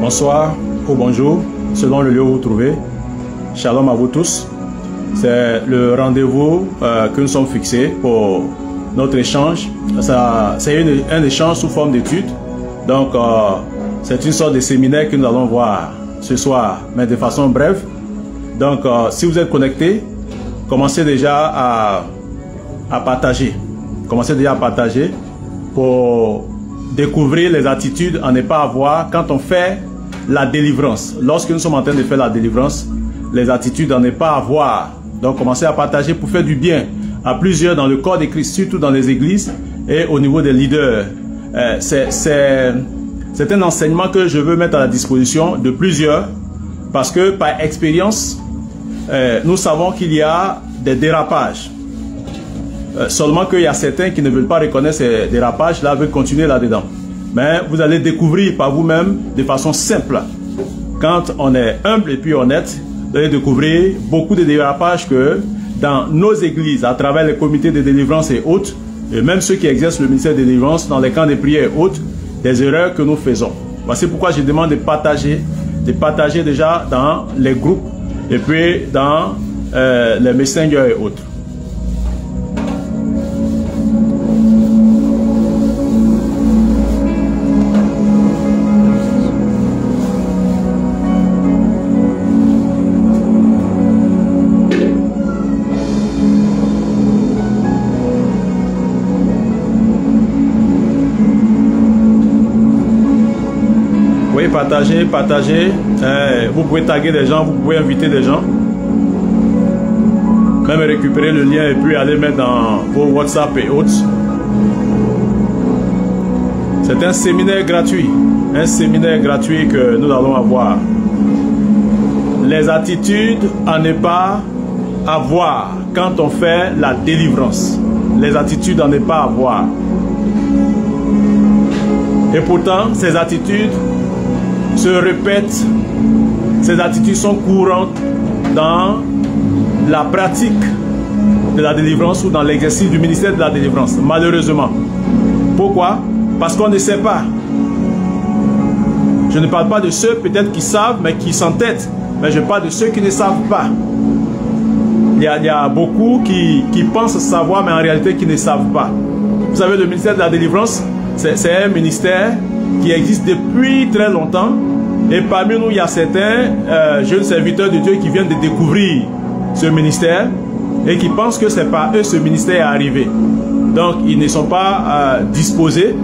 Bonsoir ou bonjour, selon le lieu où vous vous trouvez. Shalom à vous tous. C'est le rendez-vous que nous sommes fixés pour notre échange. C'est un échange sous forme d'étude. Donc, c'est une sorte de séminaire que nous allons voir ce soir, mais de façon brève. Donc, si vous êtes connectés, commencez déjà à partager. Commencez déjà à partager pour découvrir les attitudes à ne pas avoir quand on fait la délivrance. Lorsque nous sommes en train de faire la délivrance, les attitudes à ne pas avoir. Donc, commencez à partager pour faire du bien à plusieurs dans le corps de Christ, surtout dans les églises et au niveau des leaders. C'est un enseignement que je veux mettre à la disposition de plusieurs parce que par expérience, nous savons qu'il y a des dérapages. Seulement qu'il y a certains qui ne veulent pas reconnaître ces dérapages-là, veulent continuer là-dedans. Mais vous allez découvrir par vous-même de façon simple. Quand on est humble et puis honnête, vous allez découvrir beaucoup de dérapages que dans nos églises, à travers les comités de délivrance et autres, et même ceux qui exercent le ministère de délivrance dans les camps de prière et autres, des erreurs que nous faisons. Voici pourquoi je demande de partager déjà dans les groupes et puis dans les messengers et autres. Partagez. Vous pouvez taguer des gens, vous pouvez inviter des gens. Même récupérer le lien et puis aller mettre dans vos WhatsApp et autres. C'est un séminaire gratuit. Un séminaire gratuit que nous allons avoir. Les attitudes à ne pas avoir quand on fait la délivrance. Les attitudes à ne pas avoir. Et pourtant, ces attitudes se répètent, ces attitudes sont courantes dans la pratique de la délivrance ou dans l'exercice du ministère de la délivrance, malheureusement. Pourquoi? Parce qu'on ne sait pas. Je ne parle pas de ceux peut-être qui savent, mais qui s'entêtent, mais je parle de ceux qui ne savent pas. Il y a beaucoup qui pensent savoir, mais en réalité qui ne savent pas. Vous savez, le ministère de la délivrance, c'est un ministère qui existe depuis très longtemps et parmi nous il y a certains jeunes serviteurs de Dieu qui viennent de découvrir ce ministère et qui pensent que c'est par eux ce ministère est arrivé. Donc ils ne sont pas disposés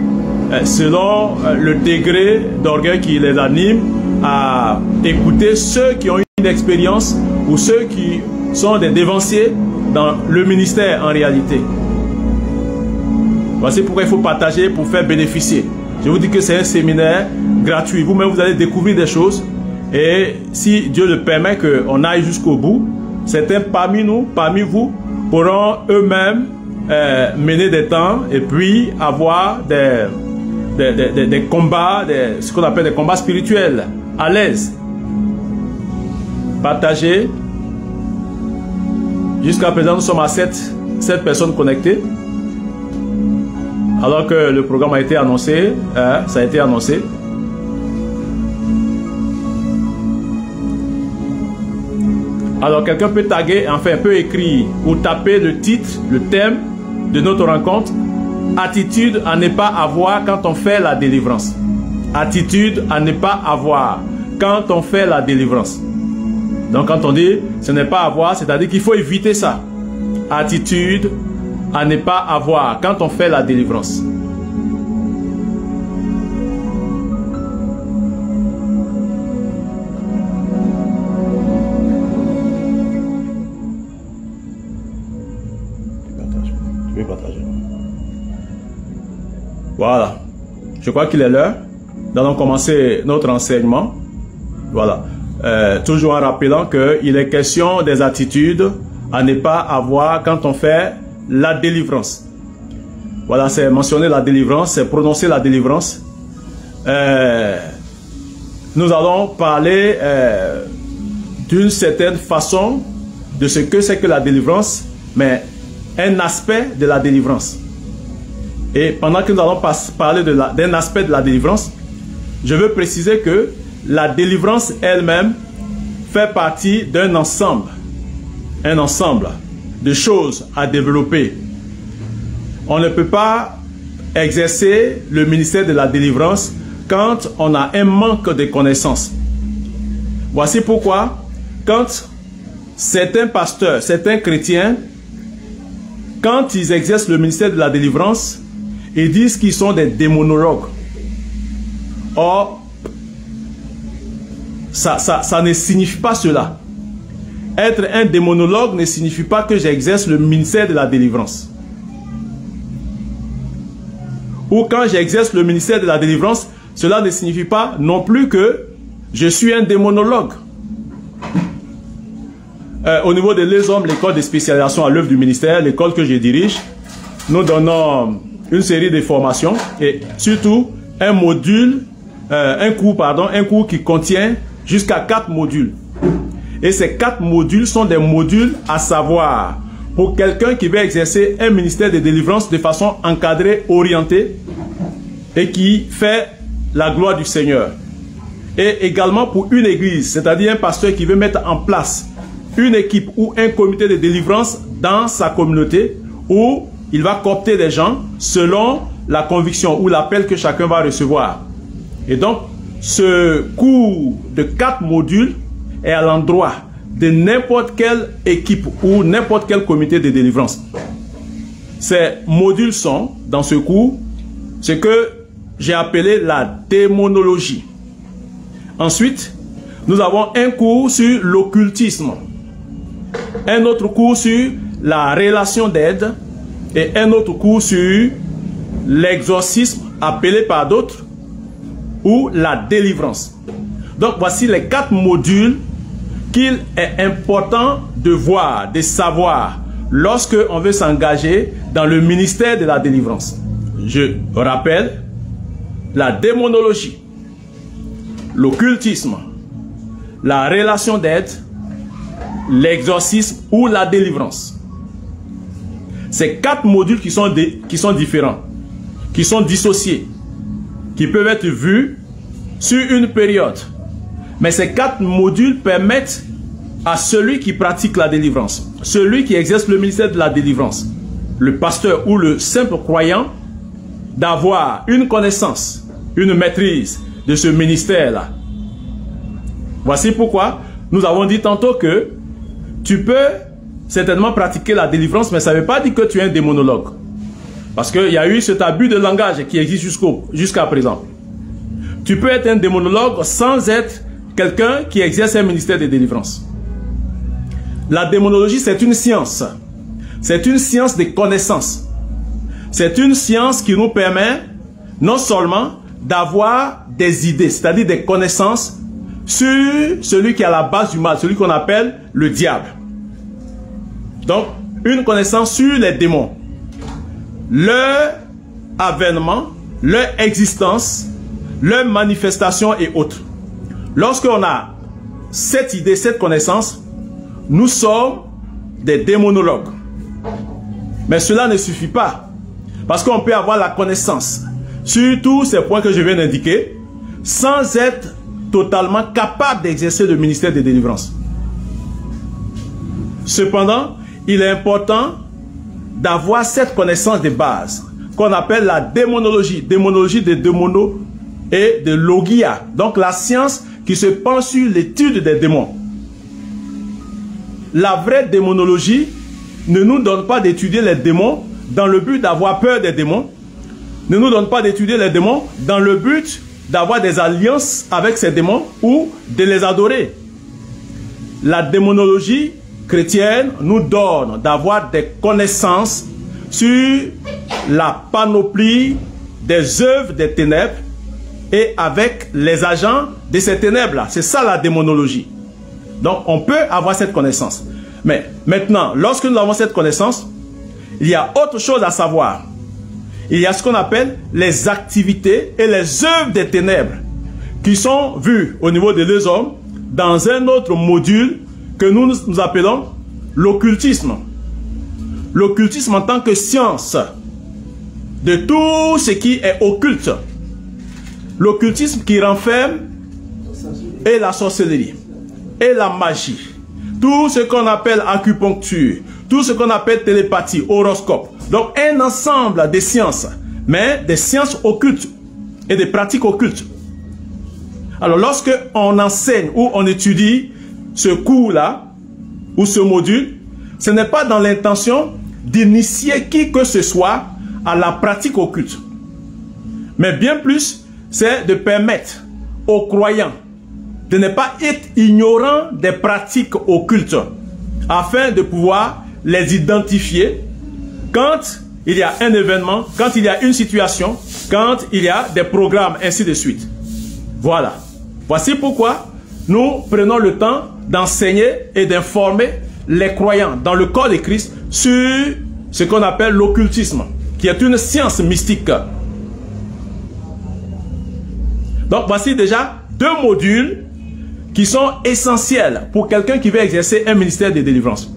selon le degré d'orgueil qui les anime à écouter ceux qui ont une expérience ou ceux qui sont des dévanciers dans le ministère en réalité. Voici pourquoi il faut partager pour faire bénéficier. Je vous dis que c'est un séminaire gratuit. Vous-même, vous allez découvrir des choses. Et si Dieu le permet qu'on aille jusqu'au bout, certains parmi nous, parmi vous, pourront eux-mêmes mener des temps et puis avoir des combats, ce qu'on appelle des combats spirituels, à l'aise. Partagez. Jusqu'à présent, nous sommes à 7 personnes connectées. Alors que le programme a été annoncé, ça a été annoncé. Alors quelqu'un peut taguer, enfin peut écrire ou taper le titre, le thème de notre rencontre. Attitude à ne pas avoir quand on fait la délivrance. Attitude à ne pas avoir quand on fait la délivrance. Donc quand on dit ce n'est pas avoir, c'est-à-dire qu'il faut éviter ça. Attitude à ne pas avoir quand on fait la délivrance. Je vais partager. Voilà. Je crois qu'il est l'heure. Nous allons commencer notre enseignement. Voilà. Toujours en rappelant qu'il est question des attitudes à ne pas avoir quand on fait la délivrance. Voilà, c'est mentionner la délivrance, c'est prononcer la délivrance. Nous allons parler d'une certaine façon de ce que c'est que la délivrance, mais un aspect de la délivrance. Et pendant que nous allons parler d'un aspect de la délivrance, je veux préciser que la délivrance elle-même fait partie d'un ensemble de choses à développer. On ne peut pas exercer le ministère de la délivrance quand on a un manque de connaissances. Voici pourquoi, quand certains pasteurs, certains chrétiens, quand ils exercent le ministère de la délivrance, ils disent qu'ils sont des démonologues. Or, ça ne signifie pas cela. Être un démonologue ne signifie pas que j'exerce le ministère de la délivrance. Ou quand j'exerce le ministère de la délivrance, cela ne signifie pas non plus que je suis un démonologue. Au niveau de Les Hommes, l'école de spécialisation à l'œuvre du ministère, l'école que je dirige, nous donnons une série de formations et surtout un cours qui contient jusqu'à 4 modules. Et ces 4 modules sont des modules à savoir pour quelqu'un qui veut exercer un ministère de délivrance de façon encadrée, orientée et qui fait la gloire du Seigneur. Et également pour une église, c'est-à-dire un pasteur qui veut mettre en place une équipe ou un comité de délivrance dans sa communauté où il va coopter des gens selon la conviction ou l'appel que chacun va recevoir. Et donc, ce cours de 4 modules est à l'endroit de n'importe quelle équipe ou n'importe quel comité de délivrance. Ces modules sont, dans ce cours, ce que j'ai appelé la démonologie. Ensuite, nous avons un cours sur l'occultisme, un autre cours sur la relation d'aide et un autre cours sur l'exorcisme, appelé par d'autres, ou la délivrance. Donc voici les 4 modules qu'il est important de voir, de savoir lorsque on veut s'engager dans le ministère de la délivrance. Je rappelle, la démonologie, l'occultisme, la relation d'aide, l'exorcisme ou la délivrance. Ces 4 modules qui sont différents, qui sont dissociés, qui peuvent être vus sur une période. Mais ces 4 modules permettent à celui qui pratique la délivrance, celui qui exerce le ministère de la délivrance, le pasteur ou le simple croyant, d'avoir une connaissance, une maîtrise de ce ministère-là. Voici pourquoi nous avons dit tantôt que tu peux certainement pratiquer la délivrance, mais ça ne veut pas dire que tu es un démonologue. Parce qu'il y a eu cet abus de langage qui existe jusqu'à présent. Tu peux être un démonologue sans être quelqu'un qui exerce un ministère de délivrance. La démonologie, c'est une science. C'est une science de connaissance. C'est une science qui nous permet non seulement d'avoir des idées, c'est-à-dire des connaissances sur celui qui est à la base du mal, celui qu'on appelle le diable. Donc, une connaissance sur les démons, leur avènement, leur existence, leur manifestation et autres. Lorsqu'on a cette idée, cette connaissance, nous sommes des démonologues. Mais cela ne suffit pas. Parce qu'on peut avoir la connaissance sur tous ces points que je viens d'indiquer sans être totalement capable d'exercer le ministère de délivrance. Cependant, il est important d'avoir cette connaissance de base qu'on appelle la démonologie. Démonologie de démono et de logia. Donc la science qui se penche sur l'étude des démons. La vraie démonologie ne nous donne pas d'étudier les démons dans le but d'avoir peur des démons. Ne nous donne pas d'étudier les démons dans le but d'avoir des alliances avec ces démons ou de les adorer. La démonologie chrétienne nous donne d'avoir des connaissances sur la panoplie des œuvres des ténèbres et avec les agents de ces ténèbres-là. C'est ça la démonologie. Donc on peut avoir cette connaissance. Mais maintenant, lorsque nous avons cette connaissance, il y a autre chose à savoir. Il y a ce qu'on appelle les activités et les œuvres des ténèbres qui sont vues au niveau de Les Hommes dans un autre module que nous appelons l'occultisme. L'occultisme en tant que science de tout ce qui est occulte. L'occultisme qui renferme et la sorcellerie, et la magie, tout ce qu'on appelle acupuncture, tout ce qu'on appelle télépathie, horoscope. Donc un ensemble de sciences, mais des sciences occultes et des pratiques occultes. Alors lorsque on enseigne ou on étudie ce cours-là, ou ce module, ce n'est pas dans l'intention d'initier qui que ce soit à la pratique occulte. Mais bien plus, c'est de permettre aux croyants de ne pas être ignorants des pratiques occultes, afin de pouvoir les identifier quand il y a un événement, quand il y a une situation, quand il y a des programmes, ainsi de suite. Voilà. Voici pourquoi nous prenons le temps d'enseigner et d'informer les croyants dans le corps de Christ sur ce qu'on appelle l'occultisme, qui est une science mystique. Donc voici déjà 2 modules qui sont essentiels pour quelqu'un qui veut exercer un ministère de délivrance.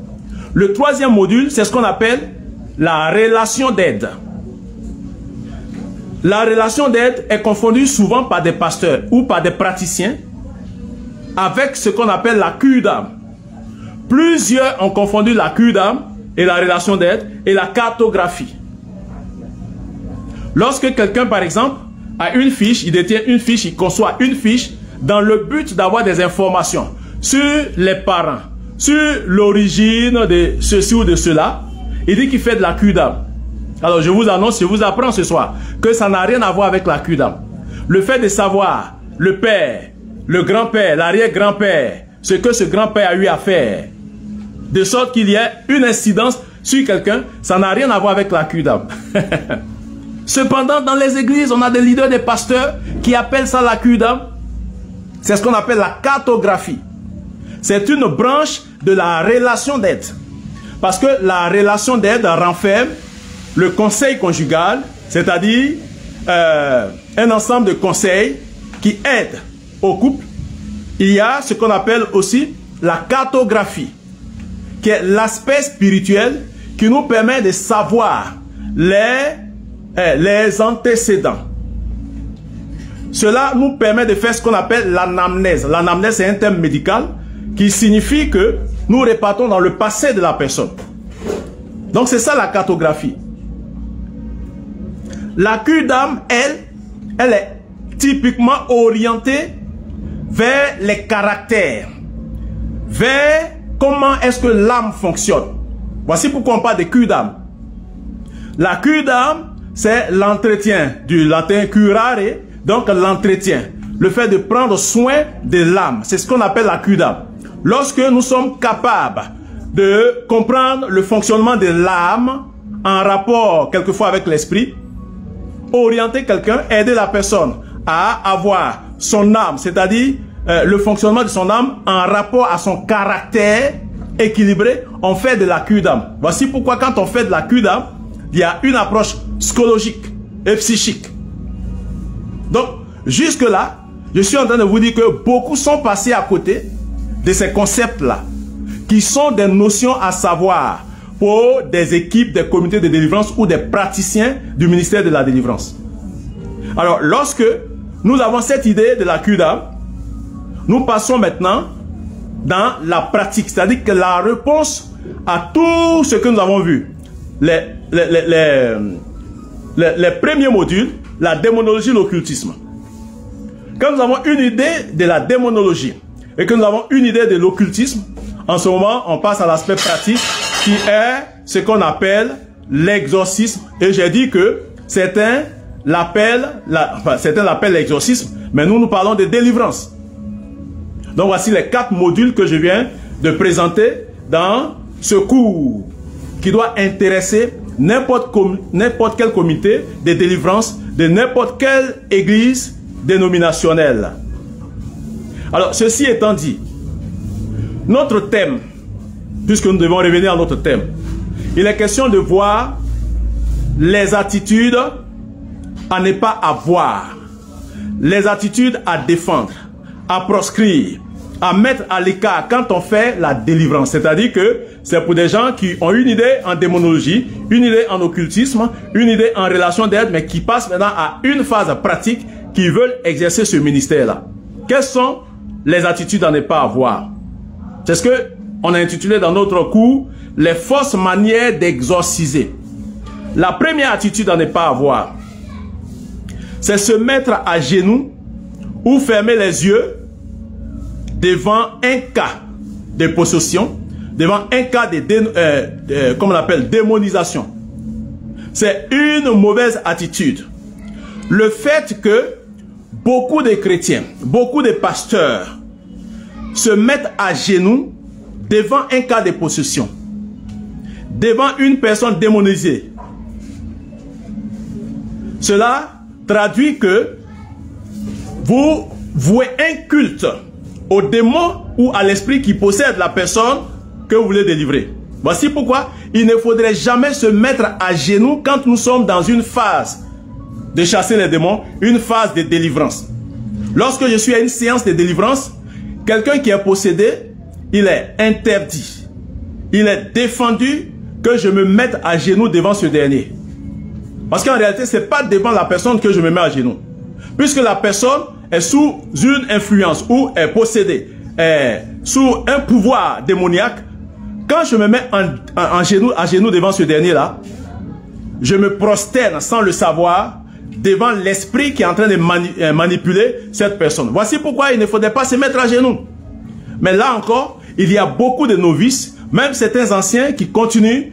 Le 3e module, c'est ce qu'on appelle la relation d'aide. La relation d'aide est confondue souvent par des pasteurs ou par des praticiens avec ce qu'on appelle la cure d'âme. Plusieurs ont confondu la cure d'âme et la relation d'aide et la cartographie. Lorsque quelqu'un, par exemple, a une fiche, il détient une fiche, il conçoit une fiche dans le but d'avoir des informations sur les parents, sur l'origine de ceci ou de cela, il dit qu'il fait de la cure d'âme. Alors je vous annonce, je vous apprends ce soir que ça n'a rien à voir avec la cure d'âme. Le fait de savoir le père, le grand-père, l'arrière-grand-père, ce que ce grand-père a eu à faire, de sorte qu'il y ait une incidence sur quelqu'un, ça n'a rien à voir avec la cure d'âme. Cependant, dans les églises, on a des leaders, des pasteurs qui appellent ça la cure d'âme. C'est ce qu'on appelle la cartographie. C'est une branche de la relation d'aide. Parce que la relation d'aide renferme le conseil conjugal, c'est-à-dire un ensemble de conseils qui aident au couple. Il y a ce qu'on appelle aussi la cartographie, qui est l'aspect spirituel qui nous permet de savoir les antécédents. Cela nous permet de faire ce qu'on appelle l'anamnèse. L'anamnèse, c'est un terme médical qui signifie que nous repartons dans le passé de la personne. Donc c'est ça la cartographie. La cure d'âme, elle est typiquement orientée vers les caractères, vers comment est-ce que l'âme fonctionne. Voici pourquoi on parle de cure d'âme. La cure d'âme, c'est l'entretien, du latin curare, donc l'entretien, le fait de prendre soin de l'âme. C'est ce qu'on appelle la cure d'âme. Lorsque nous sommes capables de comprendre le fonctionnement de l'âme en rapport quelquefois avec l'esprit, orienter quelqu'un, aider la personne à avoir son âme, c'est-à-dire le fonctionnement de son âme en rapport à son caractère équilibré, on fait de la cure d'âme. Voici pourquoi quand on fait de la cure d'âme, il y a une approche psychologique et psychique. Donc, jusque-là, je suis en train de vous dire que beaucoup sont passés à côté de ces concepts-là, qui sont des notions à savoir pour des équipes, des comités de délivrance ou des praticiens du ministère de la délivrance. Alors, lorsque nous avons cette idée de la cure d'âme, nous passons maintenant dans la pratique, c'est-à-dire que la réponse à tout ce que nous avons vu, les premiers modules, la démonologie, l'occultisme. Quand nous avons une idée de la démonologie et que nous avons une idée de l'occultisme, en ce moment, on passe à l'aspect pratique qui est ce qu'on appelle l'exorcisme. Et j'ai dit que certains l'appellent l'exorcisme, mais nous parlons de délivrance. Donc voici les 4 modules que je viens de présenter dans ce cours qui doit intéresser n'importe quel comité de délivrance de n'importe quelle église dénominationnelle. Alors, ceci étant dit, notre thème, puisque nous devons revenir à notre thème, il est question de voir les attitudes à ne pas avoir, les attitudes à défendre, à proscrire, à mettre à l'écart quand on fait la délivrance. C'est-à-dire que c'est pour des gens qui ont une idée en démonologie, une idée en occultisme, une idée en relation d'aide, mais qui passent maintenant à une phase pratique, qui veulent exercer ce ministère-là. Quelles sont les attitudes à ne pas avoir. C'est ce que on a intitulé dans notre cours les fausses manières d'exorciser. La première attitude à ne pas avoir, c'est se mettre à genoux ou fermer les yeux devant un cas de possession, devant un cas de comme on appelle, démonisation. C'est une mauvaise attitude. Le fait que beaucoup de chrétiens, beaucoup de pasteurs se mettent à genoux devant un cas de possession, devant une personne démonisée, cela traduit que vous vouez un culte au démon ou à l'esprit qui possède la personne que vous voulez délivrer. Voici pourquoi il ne faudrait jamais se mettre à genoux quand nous sommes dans une phase de chasser les démons, une phase de délivrance. Lorsque je suis à une séance de délivrance, quelqu'un qui est possédé, il est interdit, il est défendu que je me mette à genoux devant ce dernier. Parce qu'en réalité, ce n'est pas devant la personne que je me mets à genoux. Puisque la personne est sous une influence ou est possédée, est sous un pouvoir démoniaque, quand je me mets à genoux devant ce dernier-là, je me prosterne sans le savoir devant l'esprit qui est en train de manipuler cette personne. Voici pourquoi il ne faudrait pas se mettre à genoux. Mais là encore, il y a beaucoup de novices, même certains anciens qui continuent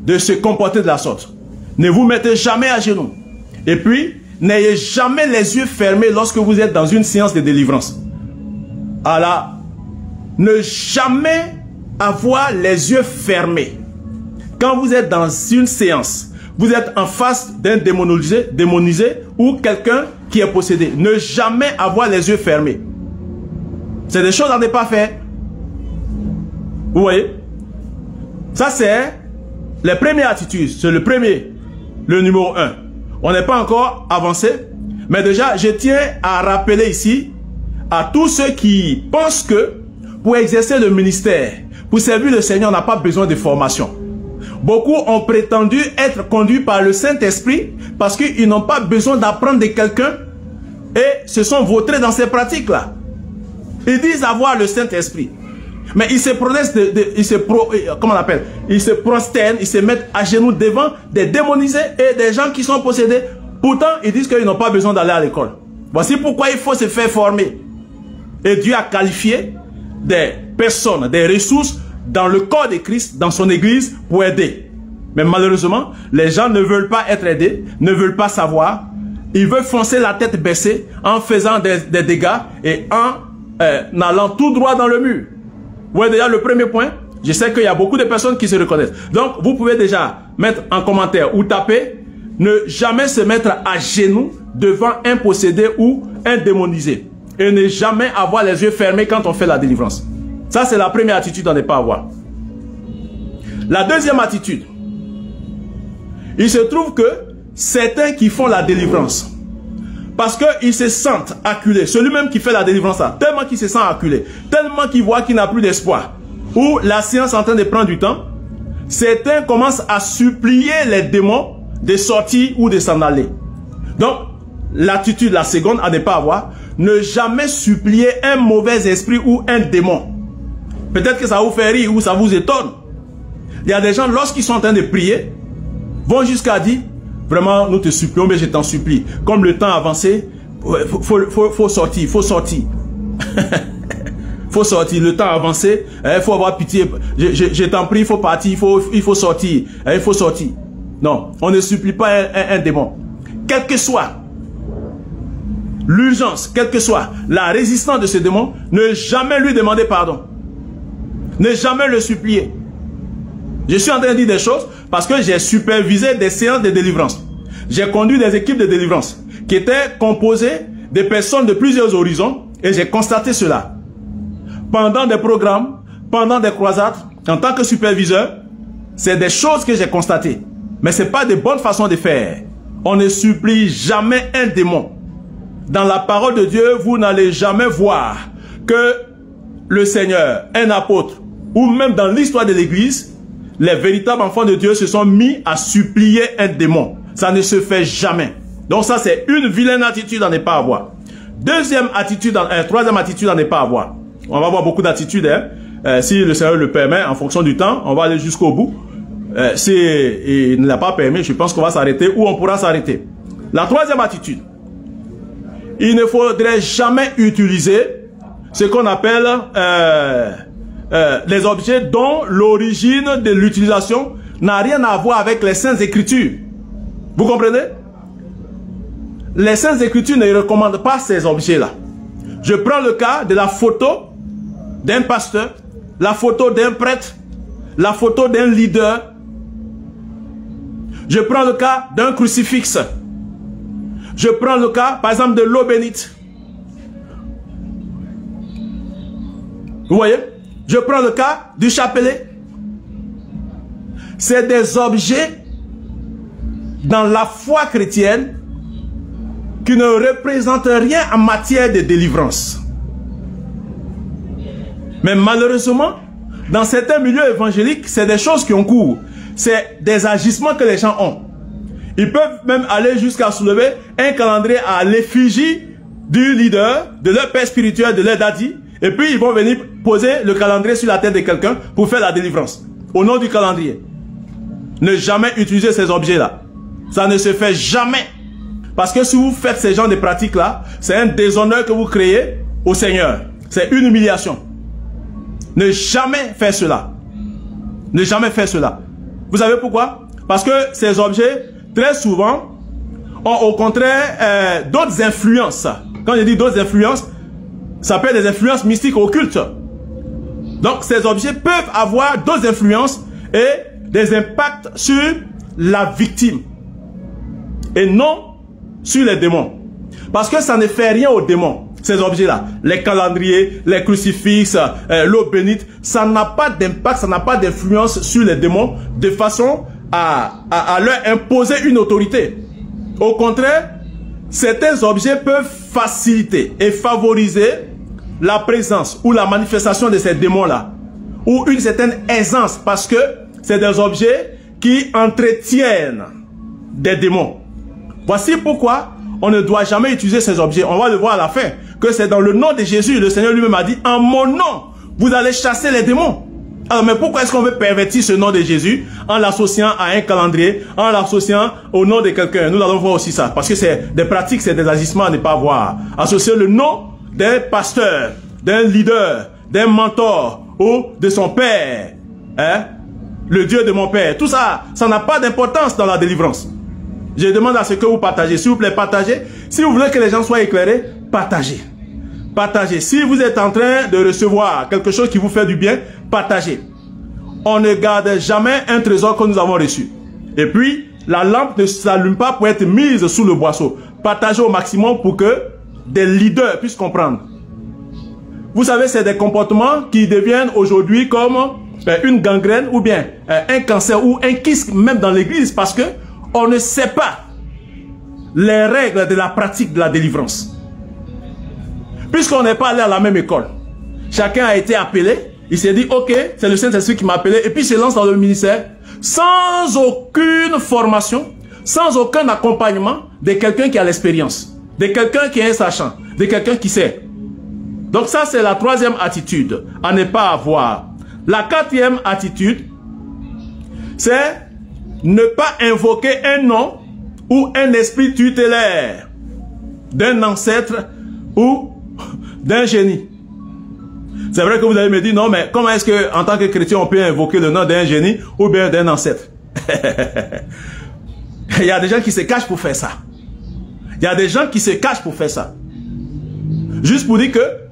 de se comporter de la sorte. Ne vous mettez jamais à genoux. Et puis, n'ayez jamais les yeux fermés lorsque vous êtes dans une séance de délivrance. Alors, ne jamais avoir les yeux fermés. Quand vous êtes dans une séance, vous êtes en face d'un démonisé ou quelqu'un qui est possédé. Ne jamais avoir les yeux fermés. C'est des choses à ne pas faire. Vous voyez? Ça, c'est les premières attitudes. C'est le premier, le numéro 1. On n'est pas encore avancé. Mais déjà, je tiens à rappeler ici à tous ceux qui pensent que pour exercer le ministère, pour servir le Seigneur, on n'a pas besoin de formation. Beaucoup ont prétendu être conduits par le Saint-Esprit parce qu'ils n'ont pas besoin d'apprendre de quelqu'un et se sont vautrés dans ces pratiques-là. Ils disent avoir le Saint-Esprit. Mais ils se ils se prosternent, ils se mettent à genoux devant des démonisés et des gens qui sont possédés. Pourtant, ils disent qu'ils n'ont pas besoin d'aller à l'école. Voici pourquoi il faut se faire former. Et Dieu a qualifié des personnes, des ressources dans le corps de Christ, dans son église, pour aider. Mais malheureusement, les gens ne veulent pas être aidés, ne veulent pas savoir. Ils veulent foncer la tête baissée en faisant des dégâts et en allant tout droit dans le mur. Vous voyez déjà le premier point. Je sais qu'il y a beaucoup de personnes qui se reconnaissent. Donc, vous pouvez déjà mettre en commentaire ou taper « Ne jamais se mettre à genoux devant un possédé ou un démonisé. » Et ne jamais avoir les yeux fermés quand on fait la délivrance. Ça, c'est la première attitude à ne pas avoir. La deuxième attitude. Il se trouve que certains qui font la délivrance, parce qu'ils se sentent acculés, celui-même qui fait la délivrance, tellement qu'il se sent acculé, tellement qu'il voit qu'il n'a plus d'espoir, ou la séance est en train de prendre du temps, certains commencent à supplier les démons de sortir ou de s'en aller. Donc, l'attitude, la seconde à ne pas avoir, ne jamais supplier un mauvais esprit ou un démon. Peut-être que ça vous fait rire ou ça vous étonne. Il y a des gens, lorsqu'ils sont en train de prier, vont jusqu'à dire, vraiment, nous te supplions, mais je t'en supplie. Comme le temps avancé, faut sortir, faut sortir. Faut sortir, le temps avancé, il faut avoir pitié. Je t'en prie, il faut partir, il faut sortir. Il faut sortir. Non, on ne supplie pas un démon. Quel que soit l'urgence, quelle que soit la résistance de ce démon, ne jamais lui demander pardon. Ne jamais le supplier. Je suis en train de dire des choses parce que j'ai supervisé des séances de délivrance. J'ai conduit des équipes de délivrance qui étaient composées de personnes de plusieurs horizons et j'ai constaté cela. Pendant des programmes, pendant des croisades, en tant que superviseur, c'est des choses que j'ai constatées. Mais ce n'est pas de bonnes façons de faire. On ne supplie jamais un démon. Dans la parole de Dieu, vous n'allez jamais voir que le Seigneur, un apôtre, ou même dans l'histoire de l'Église, les véritables enfants de Dieu se sont mis à supplier un démon. Ça ne se fait jamais. Donc ça, c'est une vilaine attitude à ne pas avoir. Troisième attitude à ne pas avoir. On va avoir beaucoup d'attitudes, hein. Si le Seigneur le permet, en fonction du temps, on va aller jusqu'au bout. Si il ne l'a pas permis, je pense qu'on va s'arrêter ou on pourra s'arrêter. La troisième attitude. Il ne faudrait jamais utiliser ce qu'on appelle les objets dont l'origine de l'utilisation n'a rien à voir avec les Saintes Écritures. Vous comprenez? Les Saintes Écritures ne recommandent pas ces objets-là. Je prends le cas de la photo d'un pasteur, la photo d'un prêtre, la photo d'un leader. Je prends le cas d'un crucifix. Je prends le cas, par exemple, de l'eau bénite. Vous voyez? Je prends le cas du chapelet. C'est des objets dans la foi chrétienne qui ne représentent rien en matière de délivrance. Mais malheureusement, dans certains milieux évangéliques, c'est des choses qui ont cours. C'est des agissements que les gens ont. Ils peuvent même aller jusqu'à soulever un calendrier à l'effigie du leader, de leur père spirituel, de leur daddy. Et puis ils vont venir poser le calendrier sur la tête de quelqu'un pour faire la délivrance. Au nom du calendrier. Ne jamais utiliser ces objets-là. Ça ne se fait jamais. Parce que si vous faites ces genres de pratiques-là, c'est un déshonneur que vous créez au Seigneur. C'est une humiliation. Ne jamais faire cela. Ne jamais faire cela. Vous savez pourquoi? Parce que ces objets, très souvent, ont au contraire d'autres influences. Quand je dis d'autres influences, ça peut être des influences mystiques occultes. Donc ces objets peuvent avoir d'autres influences et des impacts sur la victime. Et non sur les démons. Parce que ça ne fait rien aux démons. Ces objets-là, les calendriers, les crucifixes, l'eau bénite, ça n'a pas d'impact, ça n'a pas d'influence sur les démons de façon à leur imposer une autorité. Au contraire, certains objets peuvent faciliter et favoriser la présence ou la manifestation de ces démons-là, ou une certaine aisance, parce que c'est des objets qui entretiennent des démons. Voici pourquoi on ne doit jamais utiliser ces objets. On va le voir à la fin, que c'est dans le nom de Jésus. Le Seigneur lui-même a dit, en mon nom, vous allez chasser les démons. Alors, mais pourquoi est-ce qu'on veut pervertir ce nom de Jésus en l'associant à un calendrier, en l'associant au nom de quelqu'un? Nous allons voir aussi ça, parce que c'est des pratiques, c'est des agissements à ne pas voir. Associer le nom d'un pasteur, d'un leader, d'un mentor ou de son père, hein? Le Dieu de mon père. Tout ça, ça n'a pas d'importance dans la délivrance. Je demande à ce que vous partagez. S'il vous plaît, partagez. Si vous voulez que les gens soient éclairés, partagez. Partagez. Si vous êtes en train de recevoir quelque chose qui vous fait du bien, partagez. On ne garde jamais un trésor que nous avons reçu. Et puis, la lampe ne s'allume pas pour être mise sous le boisseau. Partagez au maximum pour que des leaders puissent comprendre. Vous savez, c'est des comportements qui deviennent aujourd'hui comme une gangrène ou bien un cancer ou un kyste même dans l'église parce que on ne sait pas les règles de la pratique de la délivrance. Puisqu'on n'est pas allé à la même école, chacun a été appelé, il s'est dit, ok, c'est le Saint-Esprit qui m'a appelé, et puis il se lance dans le ministère, sans aucune formation, sans aucun accompagnement de quelqu'un qui a l'expérience, de quelqu'un qui est un sachant, de quelqu'un qui sait. Donc ça, c'est la troisième attitude à ne pas avoir. La quatrième attitude, c'est ne pas invoquer un nom ou un esprit tutélaire d'un ancêtre ou d'un génie. C'est vrai que vous allez me dire, non, mais comment est-ce que, en tant que chrétien, on peut invoquer le nom d'un génie ou bien d'un ancêtre? Il y a des gens qui se cachent pour faire ça. Il y a des gens qui se cachent pour faire ça. Juste pour dire que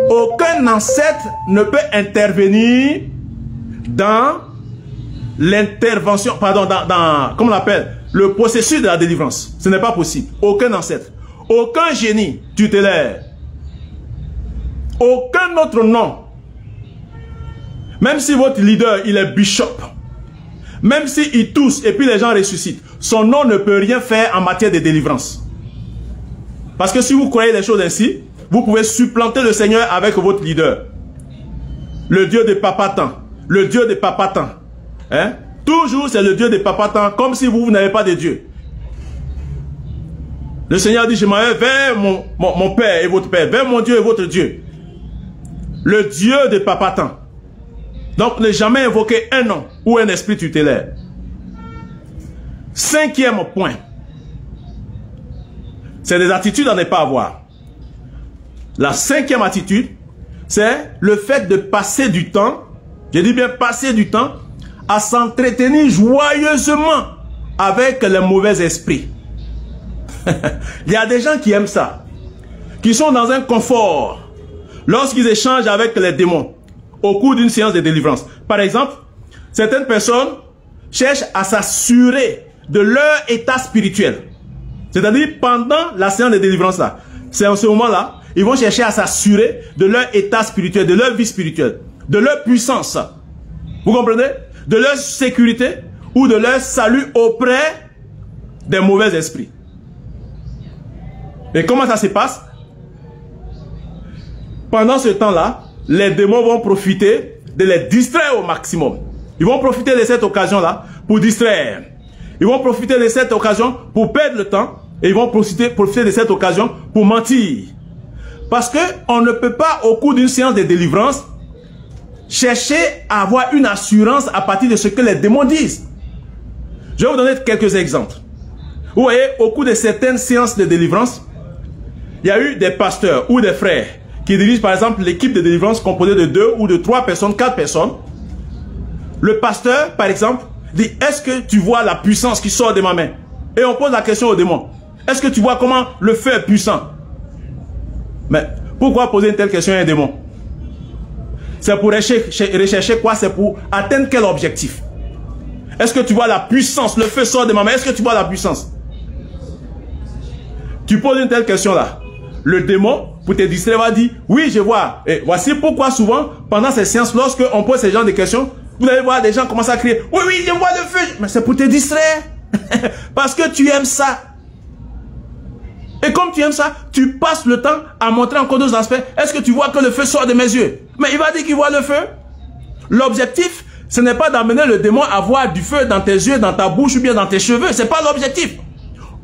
aucun ancêtre ne peut intervenir dans l'intervention, pardon, comment on l'appelle, le processus de la délivrance. Ce n'est pas possible. Aucun ancêtre, aucun génie tutélaire, aucun autre nom. Même si votre leader, il est bishop, même s'il tousse et puis les gens ressuscitent, son nom ne peut rien faire en matière de délivrance. Parce que si vous croyez les choses ainsi, vous pouvez supplanter le Seigneur avec votre leader. Le Dieu de Papatan, le Dieu de Papatan. Hein? Toujours c'est le Dieu de Papatan, comme si vous n'avez pas de Dieu. Le Seigneur dit, je m'en vais vers mon Père et votre Père, vers mon Dieu et votre Dieu. Le Dieu de Papatan. Donc, ne jamais invoquer un nom ou un esprit tutélaire. 5e point. C'est des attitudes à ne pas avoir. La 5e attitude, c'est le fait de passer du temps, je dis bien passer du temps, à s'entretenir joyeusement avec les mauvais esprits. Il y a des gens qui aiment ça, qui sont dans un confort lorsqu'ils échangent avec les démons au cours d'une séance de délivrance. Par exemple, certaines personnes cherchent à s'assurer de leur état spirituel. C'est-à-dire pendant la séance de délivrance là, c'est en ce moment-là, ils vont chercher à s'assurer de leur état spirituel, de leur vie spirituelle, de leur puissance. Vous comprenez? De leur sécurité ou de leur salut auprès des mauvais esprits. Et comment ça se passe? Pendant ce temps-là, les démons vont profiter de les distraire au maximum. Ils vont profiter de cette occasion-là pour distraire. Ils vont profiter de cette occasion pour perdre le temps. Et ils vont profiter de cette occasion pour mentir. Parce qu'on ne peut pas, au cours d'une séance de délivrance, chercher à avoir une assurance à partir de ce que les démons disent. Je vais vous donner quelques exemples. Vous voyez, au cours de certaines séances de délivrance, il y a eu des pasteurs ou des frères qui dirigent par exemple l'équipe de délivrance composée de 2 ou de 3 personnes, 4 personnes. Le pasteur, par exemple, dit, est-ce que tu vois la puissance qui sort de ma main? Et on pose la question au démon. Est-ce que tu vois comment le feu est puissant? Mais pourquoi poser une telle question à un démon? C'est pour rechercher quoi? C'est pour atteindre quel objectif? Est-ce que tu vois la puissance? Le feu sort de ma main. Est-ce que tu vois la puissance? Tu poses une telle question là. Le démon, pour te distraire, va dire, oui, je vois. Et voici pourquoi souvent, pendant ces séances, lorsque on pose ce genre de questions, vous allez voir des gens commencer à crier, oui, oui, je vois le feu. Mais c'est pour te distraire. Parce que tu aimes ça. Et comme tu aimes ça, tu passes le temps à montrer encore d'autres aspects. Est-ce que tu vois que le feu sort de mes yeux? Mais il va dire qu'il voit le feu. L'objectif, ce n'est pas d'amener le démon à voir du feu dans tes yeux, dans ta bouche ou bien dans tes cheveux. Ce n'est pas l'objectif.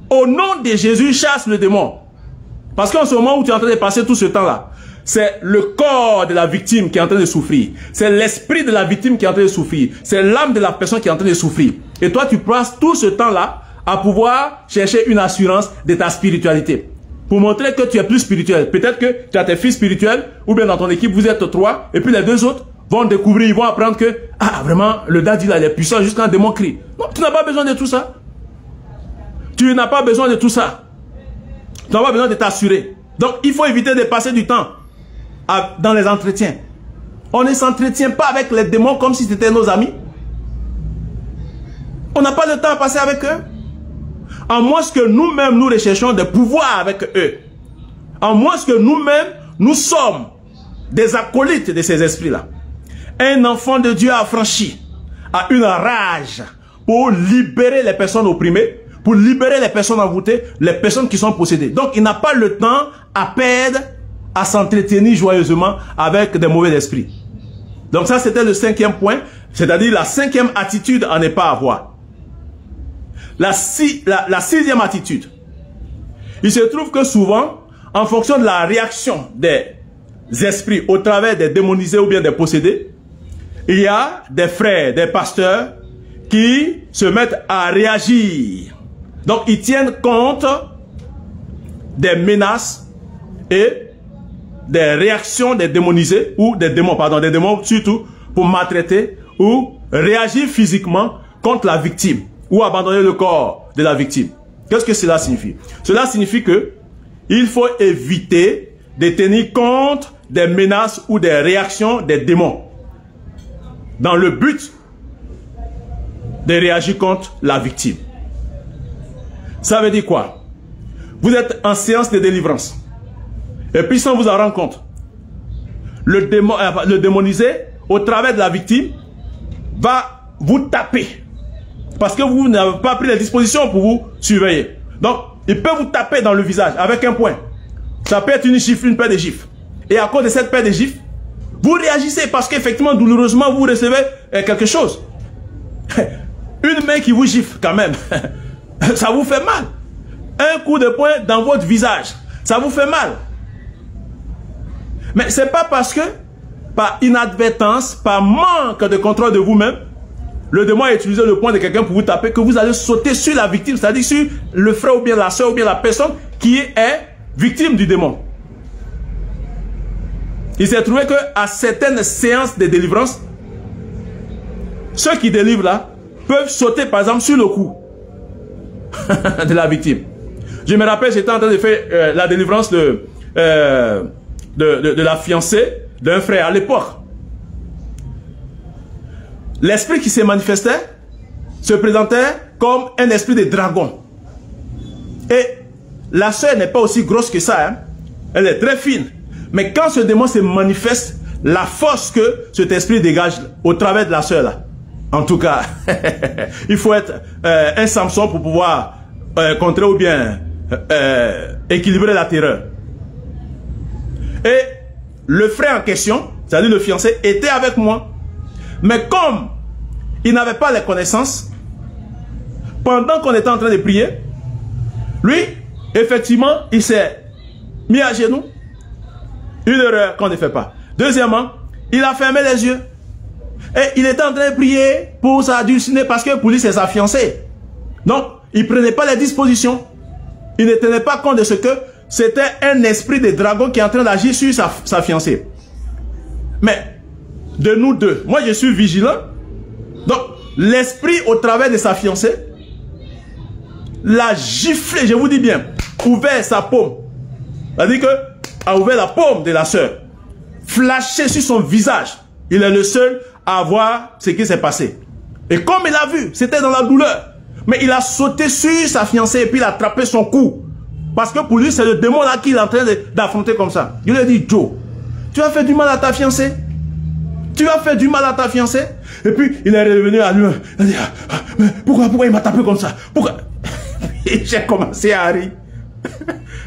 Au nom de Jésus, chasse le démon. Parce qu'en ce moment où tu es en train de passer tout ce temps-là, c'est le corps de la victime qui est en train de souffrir. C'est l'esprit de la victime qui est en train de souffrir. C'est l'âme de la personne qui est en train de souffrir. Et toi, tu passes tout ce temps-là à pouvoir chercher une assurance de ta spiritualité. Pour montrer que tu es plus spirituel. Peut-être que tu as tes fils spirituels, ou bien dans ton équipe, vous êtes 3, et puis les 2 autres vont découvrir, ils vont apprendre que, ah, vraiment, le daddy là, il est puissant jusqu'à un démon crie. Non, tu n'as pas besoin de tout ça. Tu n'as pas besoin de tout ça. Tu n'as pas besoin de t'assurer. Donc, il faut éviter de passer du temps dans les entretiens. On ne s'entretient pas avec les démons comme si c'était nos amis. On n'a pas le temps à passer avec eux. À moins que nous-mêmes, nous recherchons des pouvoirs avec eux. À moins que nous-mêmes, nous sommes des acolytes de ces esprits-là. Un enfant de Dieu affranchi a une rage pour libérer les personnes opprimées, pour libérer les personnes envoûtées, les personnes qui sont possédées. Donc, il n'a pas le temps à perdre à s'entretenir joyeusement avec des mauvais esprits. Donc ça, c'était le 5e point, c'est-à-dire la 5e attitude à ne pas avoir. La 6e attitude. Il se trouve que souvent, en fonction de la réaction des esprits au travers des démonisés ou bien des possédés, il y a des frères, des pasteurs qui se mettent à réagir. Donc, ils tiennent compte des menaces et des réactions des démonisés ou des démons, pardon, des démons surtout pour maltraiter ou réagir physiquement contre la victime ou abandonner le corps de la victime. Qu'est-ce que cela signifie? Cela signifie que il faut éviter de tenir compte des menaces ou des réactions des démons dans le but de réagir contre la victime. Ça veut dire quoi? Vous êtes en séance de délivrance. Et puis sans vous en rendre compte, le démonisé, au travers de la victime, va vous taper. Parce que vous n'avez pas pris les dispositions pour vous surveiller. Donc, il peut vous taper dans le visage avec un poing. Ça peut être une gifle, une paire de gifles. Et à cause de cette paire de gifles, vous réagissez parce qu'effectivement, douloureusement, vous recevez quelque chose. Une main qui vous gifle quand même, ça vous fait mal. un coup de poing dans votre visage. Ça vous fait mal. Mais c'est pas parce que, par inadvertance, par manque de contrôle de vous-même, le démon a utilisé le poing de quelqu'un pour vous taper, que vous allez sauter sur la victime, c'est-à-dire sur le frère ou bien la soeur ou bien la personne qui est victime du démon. Il s'est trouvé qu'à certaines séances de délivrance, ceux qui délivrent là peuvent sauter par exemple sur le cou de la victime. Je me rappelle, j'étais en train de faire la délivrance de la fiancée d'un frère à l'époque. L'esprit qui se manifestait se présentait comme un esprit de dragon. Et la sœur n'est pas aussi grosse que ça, hein. Elle est très fine. Mais quand ce démon se manifeste, la force que cet esprit dégage au travers de la sœur là, en tout cas, il faut être un Samson pour pouvoir contrer ou bien équilibrer la terreur. Et le frère en question, c'est-à-dire le fiancé, était avec moi. Mais comme il n'avait pas les connaissances, pendant qu'on était en train de prier, lui, effectivement, il s'est mis à genoux. Une erreur qu'on ne fait pas. Deuxièmement, il a fermé les yeux. Et il était en train de prier pour sa dulcinée parce que pour lui, c'est sa fiancée. Donc, il ne prenait pas les dispositions. Il ne tenait pas compte de ce que c'était un esprit de dragon qui est en train d'agir sur sa fiancée. Mais, de nous deux, moi je suis vigilant. Donc, l'esprit au travers de sa fiancée l'a giflé, je vous dis bien, ouvert sa paume. C'est-à-dire que a ouvert la paume de la sœur, flashé sur son visage. Il est le seul à voir ce qui s'est passé. Et comme il a vu, c'était dans la douleur. Mais il a sauté sur sa fiancée et puis il a attrapé son cou. Parce que pour lui, c'est le démon là qu'il est en train d'affronter comme ça. Il lui a dit, Joe, tu as fait du mal à ta fiancée. Tu as fait du mal à ta fiancée. Et puis, il est revenu à lui. Il a dit, mais pourquoi il m'a tapé comme ça? Pourquoi? Et j'ai commencé à rire.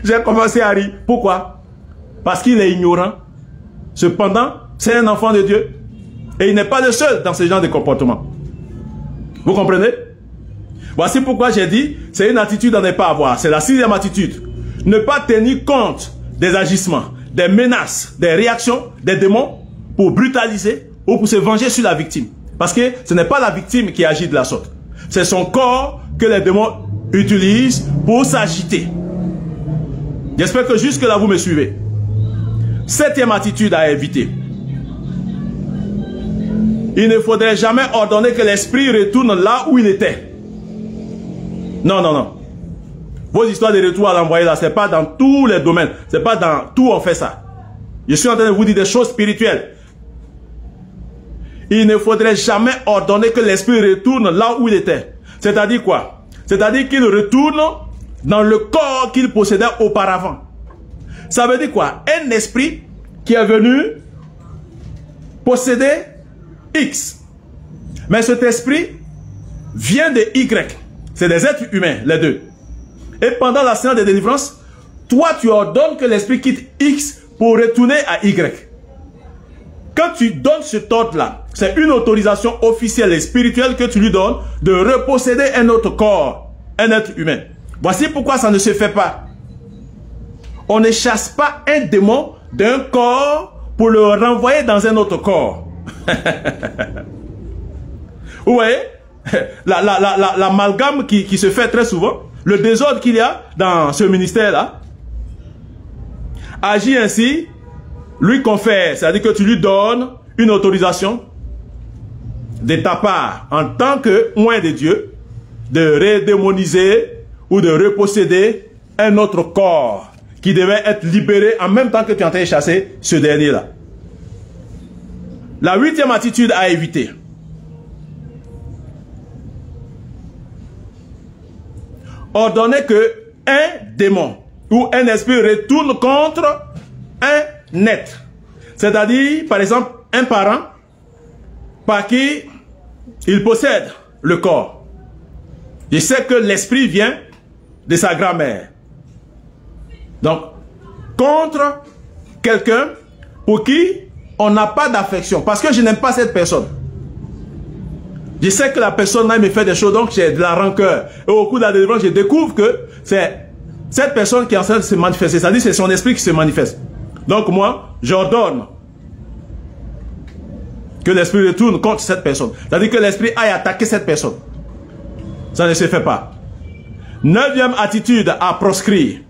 J'ai commencé à rire. Pourquoi? Parce qu'il est ignorant. Cependant, c'est un enfant de Dieu. Et il n'est pas le seul dans ce genre de comportement. Vous comprenez? Voici pourquoi j'ai dit, c'est une attitude à ne pas avoir. C'est la 6e attitude. Ne pas tenir compte des agissements, des menaces, des réactions des démons pour brutaliser ou pour se venger sur la victime. Parce que ce n'est pas la victime qui agit de la sorte. C'est son corps que les démons utilisent pour s'agiter. J'espère que jusque là vous me suivez. 7e attitude à éviter. Il ne faudrait jamais ordonner que l'esprit retourne là où il était. Non, non, non. Vos histoires de retour à l'envoyé là, c'est pas dans tous les domaines. C'est pas dans tout on fait ça. Je suis en train de vous dire des choses spirituelles. Il ne faudrait jamais ordonner que l'esprit retourne là où il était. C'est-à-dire quoi? C'est-à-dire qu'il retourne dans le corps qu'il possédait auparavant. Ça veut dire quoi? Un esprit qui est venu posséder X. Mais cet esprit vient de Y. C'est des êtres humains, les deux. Et pendant la séance de délivrance, toi tu ordonnes que l'esprit quitte X pour retourner à Y. Quand tu donnes cet ordre-là, c'est une autorisation officielle et spirituelle que tu lui donnes de reposséder un autre corps, un être humain. Voici pourquoi ça ne se fait pas. On ne chasse pas un démon d'un corps pour le renvoyer dans un autre corps. Vous voyez l'amalgame qui se fait très souvent, le désordre qu'il y a dans ce ministère-là, agit ainsi, lui confère, c'est-à-dire que tu lui donnes une autorisation de ta part, en tant que oint de Dieu, de redémoniser ou de reposséder un autre corps qui devait être libéré en même temps que tu es en train de chasser ce dernier-là. La 8e attitude à éviter. Ordonner que un démon ou un esprit retourne contre un être. C'est-à-dire, par exemple, un parent par qui il possède le corps. Je sais que l'esprit vient de sa grand-mère. Donc, contre quelqu'un pour qui on n'a pas d'affection. Parce que je n'aime pas cette personne. Je sais que la personne là me fait des choses, donc j'ai de la rancœur. Et au cours de la délivrance, je découvre que c'est Cette personne qui est en train de se manifester, c'est-à-dire c'est son esprit qui se manifeste. Donc moi, j'ordonne que l'esprit retourne contre cette personne. C'est-à-dire que l'esprit aille attaquer cette personne. Ça ne se fait pas. 9e attitude à proscrire.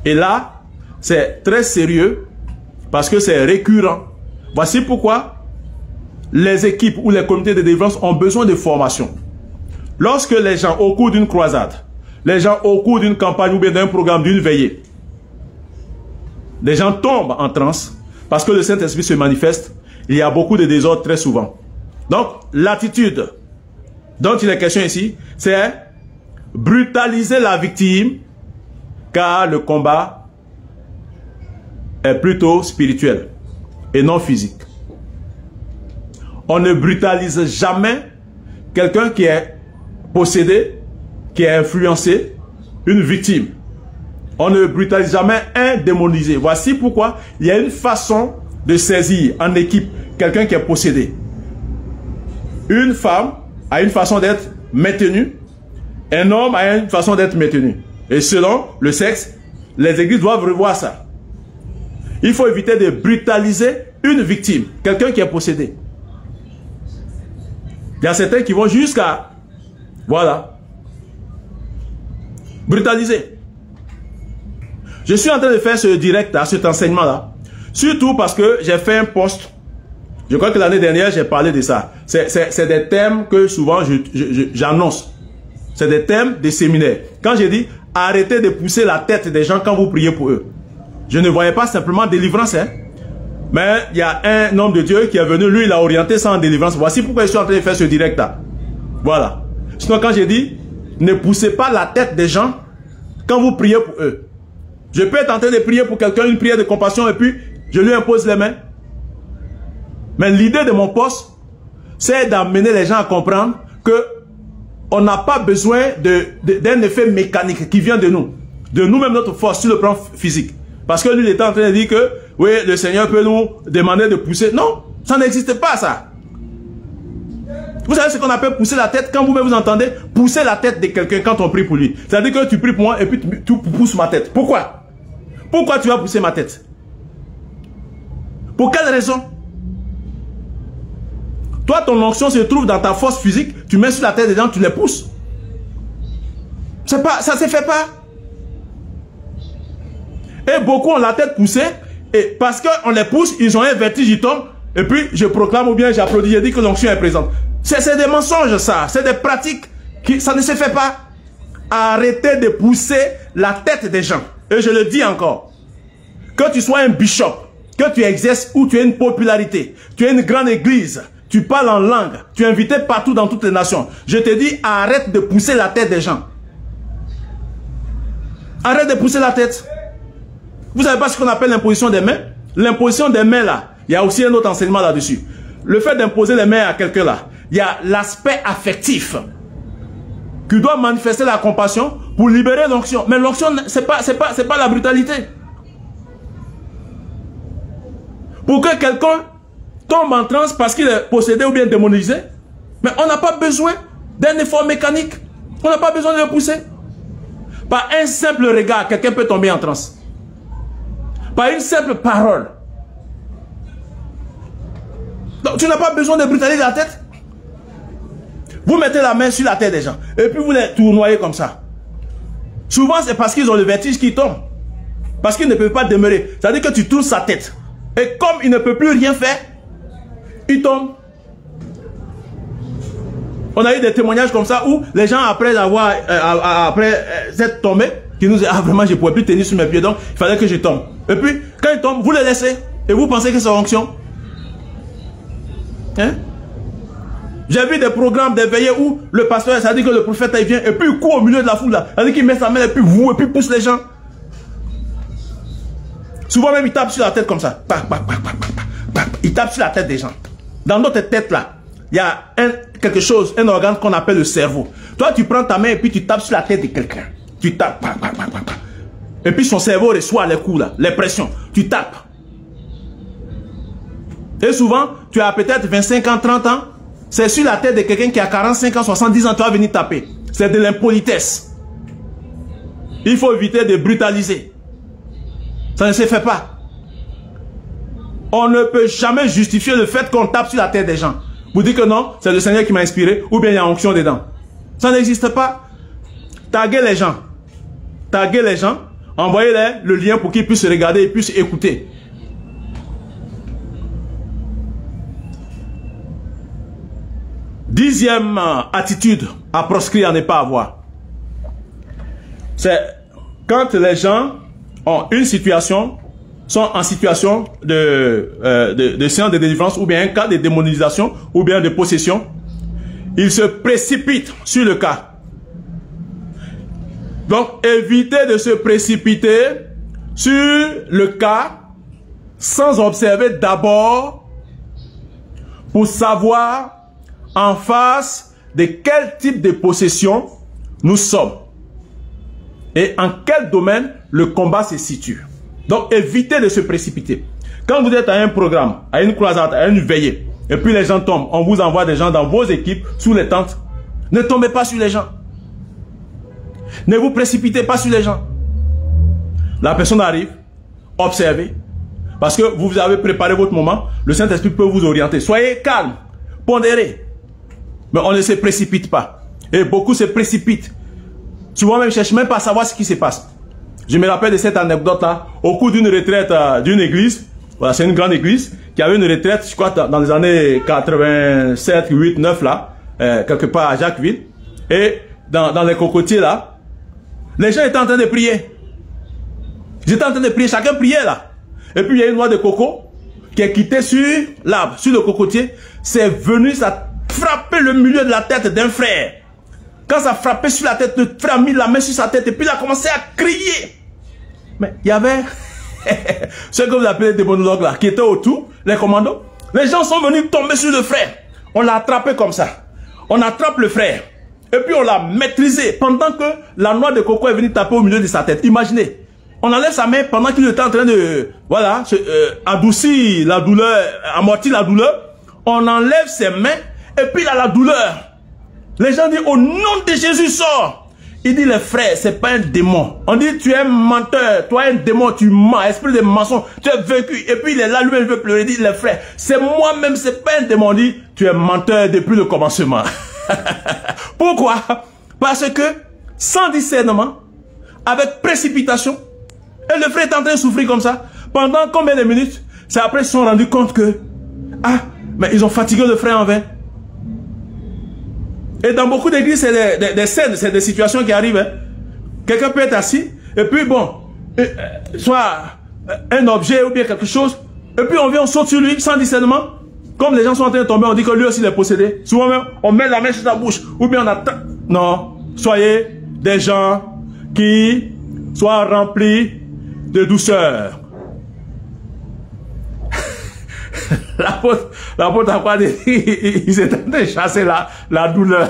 Et là, c'est très sérieux parce que c'est récurrent. Voici pourquoi les équipes ou les comités de délivrance ont besoin de formation. Lorsque les gens, au cours d'une croisade, les gens, au cours d'une campagne ou bien d'un programme, d'une veillée, les gens tombent en transe parce que le Saint-Esprit se manifeste, il y a beaucoup de désordre très souvent. Donc, l'attitude dont il est question ici, c'est brutaliser la victime, car le combat est plutôt spirituel et non physique. On ne brutalise jamais quelqu'un qui est possédé, qui est influencé, une victime. On ne brutalise jamais un démonisé. Voici pourquoi il y a une façon de saisir en équipe quelqu'un qui est possédé. Une femme a une façon d'être maintenue, un homme a une façon d'être maintenu. Et selon le sexe, les églises doivent revoir ça. Il faut éviter de brutaliser une victime, quelqu'un qui est possédé. Il y a certains qui vont jusqu'à, voilà, brutaliser. Je suis en train de faire ce direct là, cet enseignement là, surtout parce que j'ai fait un post. Je crois que l'année dernière, j'ai parlé de ça. C'est des thèmes que souvent j'annonce. C'est des thèmes des séminaires. Quand j'ai dit, arrêtez de pousser la tête des gens quand vous priez pour eux. Je ne voyais pas simplement délivrance. Hein. Mais il y a un homme de Dieu qui est venu, lui, il a orienté ça en délivrance. Voici pourquoi je suis en train de faire ce direct là. Voilà. Sinon, quand j'ai dit, ne poussez pas la tête des gens quand vous priez pour eux. Je peux être en train de prier pour quelqu'un, une prière de compassion, et puis je lui impose les mains. Mais l'idée de mon poste, c'est d'amener les gens à comprendre que on n'a pas besoin d'un effet mécanique qui vient de nous. De nous-mêmes, notre force sur le plan physique. Parce que lui, il était en train de dire que, oui, le Seigneur peut nous demander de pousser. Non, ça n'existe pas, ça. Vous savez ce qu'on appelle pousser la tête? Quand vous-même vous entendez pousser la tête de quelqu'un quand on prie pour lui. C'est-à-dire que tu pries pour moi et puis tu pousses ma tête. Pourquoi? Pourquoi tu vas pousser ma tête? Pour quelle raison? Toi, ton onction se trouve dans ta force physique, tu mets sur la tête des gens, tu les pousses. Ça ne se fait pas. Et beaucoup ont la tête poussée, et parce qu'on les pousse, ils ont un vertige, ils tombent, et puis je proclame ou bien j'applaudis, je dis que l'onction est présente. C'est des mensonges, ça. C'est des pratiques qui, ça ne se fait pas. Arrêtez de pousser la tête des gens. Et je le dis encore. Que tu sois un bishop, que tu exerces ou tu as une popularité, tu as une grande église, tu parles en langue, tu es invité partout dans toutes les nations. Je te dis, arrête de pousser la tête des gens. Arrête de pousser la tête. Vous savez pas ce qu'on appelle l'imposition des mains? L'imposition des mains là, il y a aussi un autre enseignement là-dessus. Le fait d'imposer les mains à quelqu'un là, il y a l'aspect affectif qui doit manifester la compassion pour libérer l'onction. Mais l'onction, c'est pas la brutalité. Pour que quelqu'un tombe en transe parce qu'il est possédé ou bien démonisé, mais on n'a pas besoin d'un effort mécanique. On n'a pas besoin de le pousser. Par un simple regard, quelqu'un peut tomber en transe. Par une simple parole. Donc tu n'as pas besoin de brutaliser la tête. Vous mettez la main sur la tête des gens et puis vous les tournoyez comme ça. Souvent c'est parce qu'ils ont le vertige qu'ils tombent. Parce qu'ils ne peuvent pas demeurer. C'est-à-dire que tu tournes sa tête. Et comme il ne peut plus rien faire, il tombe. On a eu des témoignages comme ça où les gens après être tombés, qui nous disent, ah vraiment je ne pourrais plus tenir sur mes pieds, donc il fallait que je tombe. Et puis quand ils tombent, vous les laissez. Et vous pensez que c'est onction. Hein? J'ai vu des programmes, des veillées où le pasteur, ça dit que le prophète il vient et puis il court au milieu de la foule là. Ça dit qu'il met sa main et puis pousse les gens. Souvent même il tape sur la tête comme ça. Il tape sur la tête des gens. Dans notre tête là, il y a quelque chose, un organe qu'on appelle le cerveau. Toi tu prends ta main et puis tu tapes sur la tête de quelqu'un. Tu tapes. Et puis son cerveau reçoit les coups là, les pressions. Tu tapes. Et souvent, tu as peut-être 25 ans, 30 ans. C'est sur la tête de quelqu'un qui a 45 ans, 70 ans, tu vas venir taper. C'est de l'impolitesse. Il faut éviter de brutaliser. Ça ne se fait pas. On ne peut jamais justifier le fait qu'on tape sur la tête des gens. Vous dites que non, c'est le Seigneur qui m'a inspiré, ou bien il y a onction dedans. Ça n'existe pas. Taguez les gens. Taguez les gens. Envoyez-les le lien pour qu'ils puissent regarder et puissent écouter. Dixième attitude à proscrire, à ne pas avoir. C'est quand les gens ont une situation, sont en situation de séance de délivrance, ou bien un cas de démonisation, ou bien de possession, ils se précipitent sur le cas. Donc, évitez de se précipiter sur le cas sans observer d'abord pour savoir en face de quel type de possession nous sommes et en quel domaine le combat se situe. Donc, évitez de se précipiter. Quand vous êtes à un programme, à une croisade, à une veillée, et puis les gens tombent, on vous envoie des gens dans vos équipes, sous les tentes, ne tombez pas sur les gens. Ne vous précipitez pas sur les gens. La personne arrive, observez, parce que vous avez préparé votre moment, le Saint-Esprit peut vous orienter. Soyez calme, pondérez. Mais on ne se précipite pas. Et beaucoup se précipitent. Souvent même, ne cherchent même pas à savoir ce qui se passe. Je me rappelle de cette anecdote-là, au cours d'une retraite d'une église, voilà, c'est une grande église, qui avait une retraite, je crois, dans les années 87, 8, 9, là, quelque part à Jacquesville. Et dans les cocotiers, là, les gens étaient en train de prier. Ils étaient en train de prier, chacun priait, là. Et puis, il y a une noix de coco qui est quittée sur l'arbre, sur le cocotier. C'est venu, ça a frappé le milieu de la tête d'un frère. Quand ça frappait sur la tête, le frère a mis la main sur sa tête et puis il a commencé à crier. Mais il y avait ce que vous appelez des monologues là, qui étaient autour, les commandos. Les gens sont venus tomber sur le frère. On l'a attrapé comme ça. On attrape le frère. Et puis on l'a maîtrisé pendant que la noix de coco est venue taper au milieu de sa tête. Imaginez. On enlève sa main pendant qu'il était en train de, voilà, adoucir la douleur, amortir la douleur. On enlève ses mains et puis il a la douleur. Les gens disent, au nom de Jésus, sors. Il dit, les frères, c'est pas un démon. On dit, tu es un menteur, toi un démon, tu mens, esprit de mensonge, tu es vaincu. Et puis il est là, lui-même, il veut pleurer. Il dit, les frères, c'est moi-même, c'est pas un démon. On dit, tu es menteur depuis le commencement. Pourquoi? Parce que, sans discernement, avec précipitation, et le frère est en train de souffrir comme ça, pendant combien de minutes? C'est après qu'ils se sont rendus compte que, ah, mais ils ont fatigué le frère en vain. Et dans beaucoup d'églises, c'est des scènes, c'est des situations qui arrivent. Hein. Quelqu'un peut être assis, et puis bon, soit un objet ou bien quelque chose, et puis on vient, on saute sur lui sans discernement. Comme les gens sont en train de tomber, on dit que lui aussi il est possédé. Souvent même, on met la main sur sa bouche, ou bien on attend. Non, soyez des gens qui soient remplis de douceur. L'apôtre a pas dit, ils étaient en train de chasser la douleur.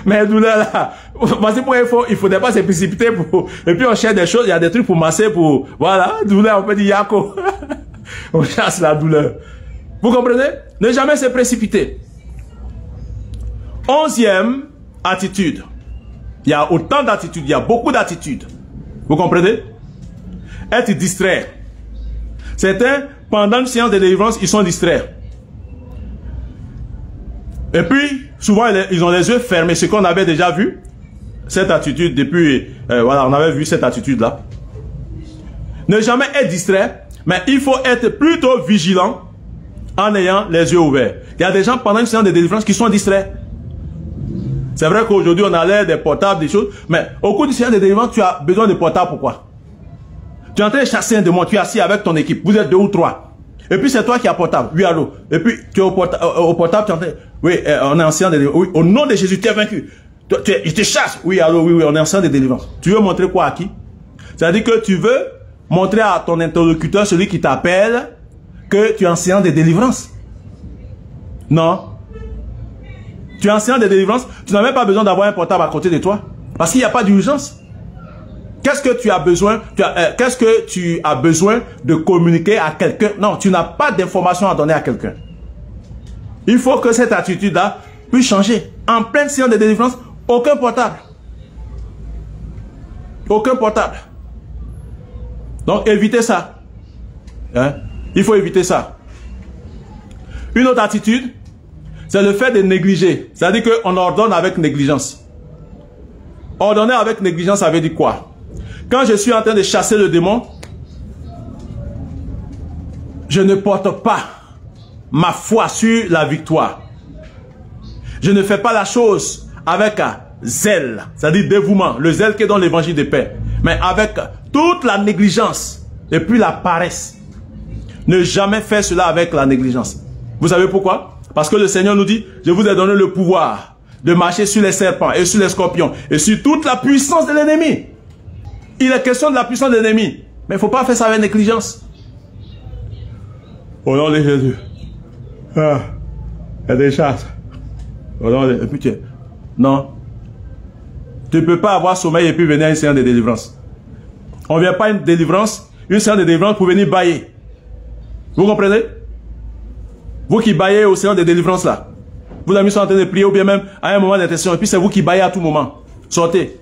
Mais la douleur là, voici pourquoi il faudrait pas se précipiter pour, et puis on cherche des choses, il y a des trucs pour masser, pour, voilà, douleur, on peut dire yako. On chasse la douleur. Vous comprenez? Ne jamais se précipiter. 11e attitude. Il y a autant d'attitudes, il y a beaucoup d'attitudes. Vous comprenez? Être distrait. Certains, pendant une séance de délivrance, ils sont distraits. Et puis, souvent, ils ont les yeux fermés. Ce qu'on avait déjà vu, cette attitude, depuis, voilà, on avait vu cette attitude-là. Ne jamais être distrait, mais il faut être plutôt vigilant en ayant les yeux ouverts. Il y a des gens, pendant une séance de délivrance, qui sont distraits. C'est vrai qu'aujourd'hui, on a l'air des portables, des choses, mais au cours du séance de délivrance, tu as besoin de portable, pourquoi? Tu es en train de chasser un démon, tu es assis avec ton équipe, vous êtes 2 ou 3. Et puis c'est toi qui as portable, oui allô. Et puis tu es au portable, tu es en train, oui, on est en séance de délivrance, oui, au nom de Jésus, tu es vaincu. Il te chasse, oui allô, oui, on est en séance de délivrance. Tu veux montrer quoi à qui? C'est-à-dire que tu veux montrer à ton interlocuteur, celui qui t'appelle, que tu es en séance de délivrance. Non. Tu es en séance de délivrance, tu n'as même pas besoin d'avoir un portable à côté de toi. Parce qu'il n'y a pas d'urgence. Qu'est-ce que tu as besoin? Qu'est-ce que tu as besoin de communiquer à quelqu'un? Non, tu n'as pas d'informations à donner à quelqu'un. Il faut que cette attitude-là puisse changer. En pleine séance de délivrance, aucun portable. Aucun portable. Donc évitez ça. Hein? Il faut éviter ça. Une autre attitude, c'est le fait de négliger. C'est-à-dire qu'on ordonne avec négligence. Ordonner avec négligence, ça veut dire quoi? Quand je suis en train de chasser le démon, je ne porte pas ma foi sur la victoire. Je ne fais pas la chose avec zèle, c'est-à-dire dévouement, le zèle qui est dans l'évangile de paix, mais avec toute la négligence et puis la paresse. Ne jamais faire cela avec la négligence. Vous savez pourquoi? Parce que le Seigneur nous dit, je vous ai donné le pouvoir de marcher sur les serpents et sur les scorpions et sur toute la puissance de l'ennemi. Il est question de la puissance de l'ennemi, mais il ne faut pas faire ça avec négligence. Au nom de Jésus. Ah, il y a des chasses. Au nom de... Putain. Non. Tu ne peux pas avoir sommeil et puis venir à une séance de délivrance. On ne vient pas à une délivrance, une séance de délivrance pour venir bailler. Vous comprenez? Vous qui baillez au séance de délivrance là. Vos amis sont en train de prier ou bien même à un moment d'intercession et puis c'est vous qui baillez à tout moment. Sortez.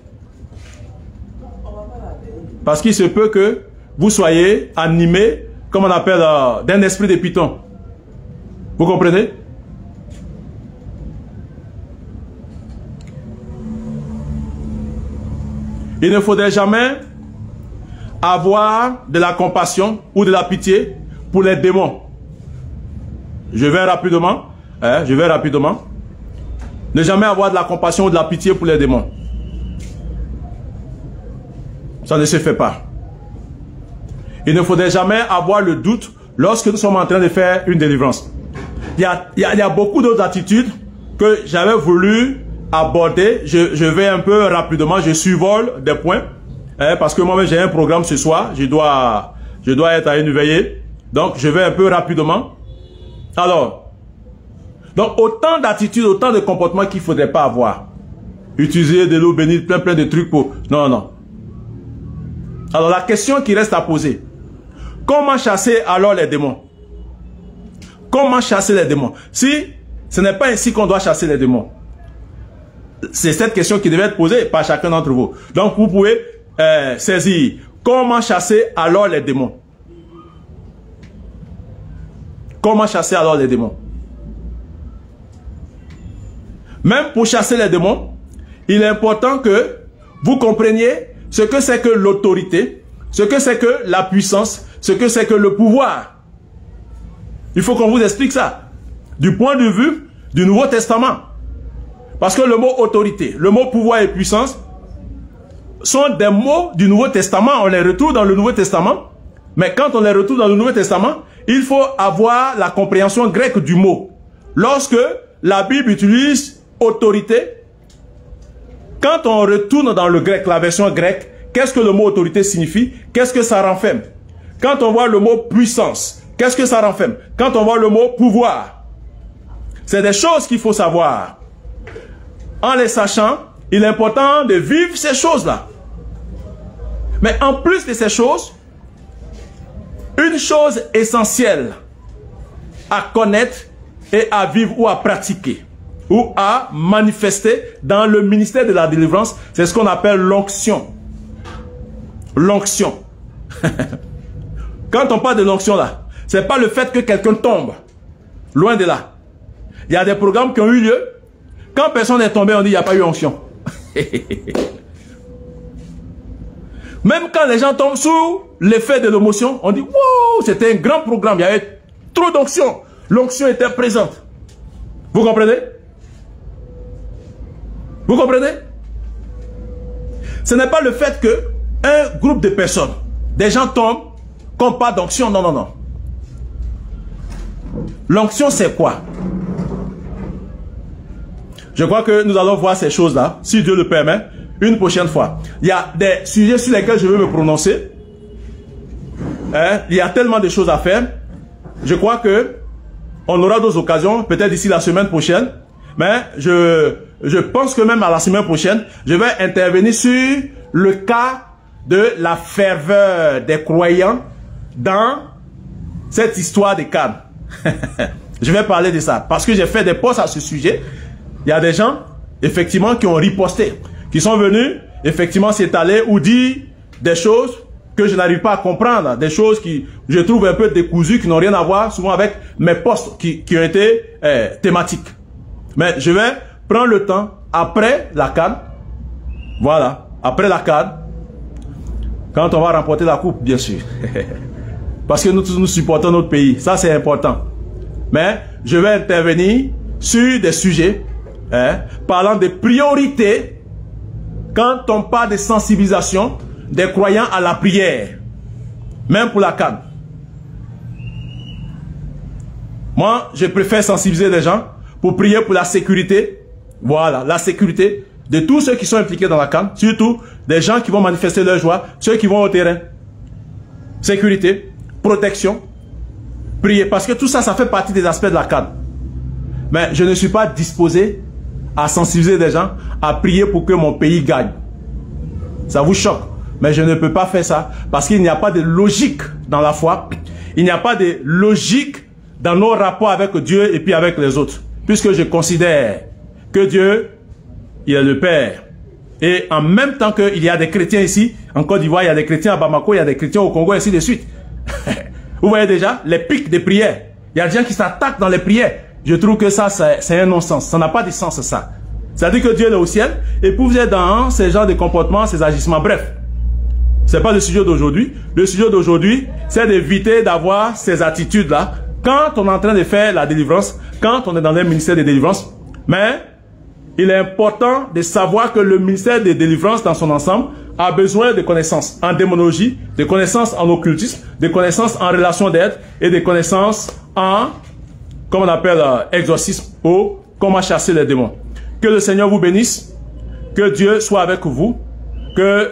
Parce qu'il se peut que vous soyez animé, comme on appelle, d'un esprit de python. Vous comprenez? Il ne faudrait jamais avoir de la compassion ou de la pitié pour les démons. Je vais rapidement. Ne jamais avoir de la compassion ou de la pitié pour les démons. Ça ne se fait pas. Il ne faudrait jamais avoir le doute lorsque nous sommes en train de faire une délivrance. Il y a beaucoup d'autres attitudes que j'avais voulu aborder. Je vais un peu rapidement, je survole des points. Parce que moi-même j'ai un programme ce soir. Je dois être à une veillée. Donc je vais un peu rapidement. Alors, donc autant d'attitudes, autant de comportements qu'il ne faudrait pas avoir. Utiliser de l'eau bénite, plein de trucs pour... Non, non. Alors la question qui reste à poser. Comment chasser alors les démons? Comment chasser les démons? Si ce n'est pas ainsi qu'on doit chasser les démons. C'est cette question qui devait être posée par chacun d'entre vous. Donc vous pouvez saisir. Comment chasser alors les démons? Comment chasser alors les démons? Même pour chasser les démons, il est important que vous compreniez ce que c'est que l'autorité, ce que c'est que la puissance, ce que c'est que le pouvoir. Il faut qu'on vous explique ça. Du point de vue du Nouveau Testament. Parce que le mot autorité, le mot pouvoir et puissance sont des mots du Nouveau Testament. On les retrouve dans le Nouveau Testament. Mais quand on les retrouve dans le Nouveau Testament, il faut avoir la compréhension grecque du mot. Lorsque la Bible utilise autorité, quand on retourne dans le grec, la version grecque, qu'est-ce que le mot autorité signifie? Qu'est-ce que ça renferme? Quand on voit le mot puissance, qu'est-ce que ça renferme? Quand on voit le mot pouvoir, c'est des choses qu'il faut savoir. En les sachant, il est important de vivre ces choses-là. Mais en plus de ces choses, une chose essentielle à connaître et à vivre ou à pratiquer ou à manifester dans le ministère de la délivrance, c'est ce qu'on appelle l'onction. L'onction. Quand on parle de l'onction là, c'est pas le fait que quelqu'un tombe. Loin de là. Il y a des programmes qui ont eu lieu. Quand personne n'est tombé, on dit il n'y a pas eu onction. Même quand les gens tombent sous l'effet de l'émotion, on dit wow, c'était un grand programme, il y avait trop d'onction. L'onction était présente. Vous comprenez? Vous comprenez? Ce n'est pas le fait que un groupe de personnes, des gens tombent, qu'on pas d'onction. Non, non, non. L'onction, c'est quoi? Je crois que nous allons voir ces choses-là, si Dieu le permet, une prochaine fois. Il y a des sujets sur lesquels je veux me prononcer. Il y a tellement de choses à faire. Je crois que on aura d'autres occasions, peut-être d'ici la semaine prochaine. Mais je pense que même à la semaine prochaine, je vais intervenir sur le cas de la ferveur des croyants dans cette histoire des Cannes. Je vais parler de ça parce que j'ai fait des posts à ce sujet. Il y a des gens, effectivement, qui ont riposté, qui sont venus effectivement s'étaler ou dire des choses que je n'arrive pas à comprendre, des choses qui je trouve un peu décousues, qui n'ont rien à voir souvent avec mes postes qui ont été thématiques. Mais je vais prendre le temps, après la CAN, voilà, après la CAN, quand on va remporter la coupe, bien sûr. Parce que nous tous, nous supportons notre pays. Ça, c'est important. Mais je vais intervenir sur des sujets parlant des priorités quand on parle de sensibilisation des croyants à la prière. Même pour la CAN. Moi, je préfère sensibiliser les gens pour prier pour la sécurité. Voilà, la sécurité de tous ceux qui sont impliqués dans la CAN. Surtout des gens qui vont manifester leur joie, ceux qui vont au terrain. Sécurité, protection, prier. Parce que tout ça, ça fait partie des aspects de la CAN. Mais je ne suis pas disposé à sensibiliser des gens, à prier pour que mon pays gagne. Ça vous choque. Mais je ne peux pas faire ça parce qu'il n'y a pas de logique dans la foi. Il n'y a pas de logique dans nos rapports avec Dieu et puis avec les autres. Puisque je considère que Dieu, il est le Père. Et en même temps qu'il y a des chrétiens ici, en Côte d'Ivoire, il y a des chrétiens à Bamako, il y a des chrétiens au Congo, et ainsi de suite. Vous voyez déjà les pics des prières. Il y a des gens qui s'attaquent dans les prières. Je trouve que ça, c'est un non-sens. Ça n'a pas de sens, ça. C'est-à-dire que Dieu est au ciel, et puis vous êtes dans ces genres de comportements, ces agissements. Bref, c'est pas le sujet d'aujourd'hui. Le sujet d'aujourd'hui, c'est d'éviter d'avoir ces attitudes-là quand on est en train de faire la délivrance, quand on est dans un ministère de délivrance. Mais il est important de savoir que le ministère de délivrance dans son ensemble a besoin de connaissances en démonologie, de connaissances en occultisme, de connaissances en relation d'aide et de connaissances en, comme on appelle, exorcisme ou comment chasser les démons. Que le Seigneur vous bénisse, que Dieu soit avec vous, que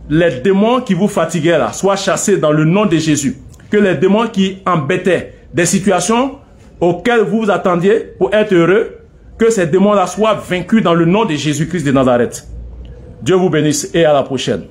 les démons qui vous fatiguaient là soient chassés dans le nom de Jésus, que les démons qui embêtaient des situations auxquelles vous vous attendiez pour être heureux, que ces démons là soient vaincus dans le nom de Jésus-Christ de Nazareth. Dieu vous bénisse et à la prochaine.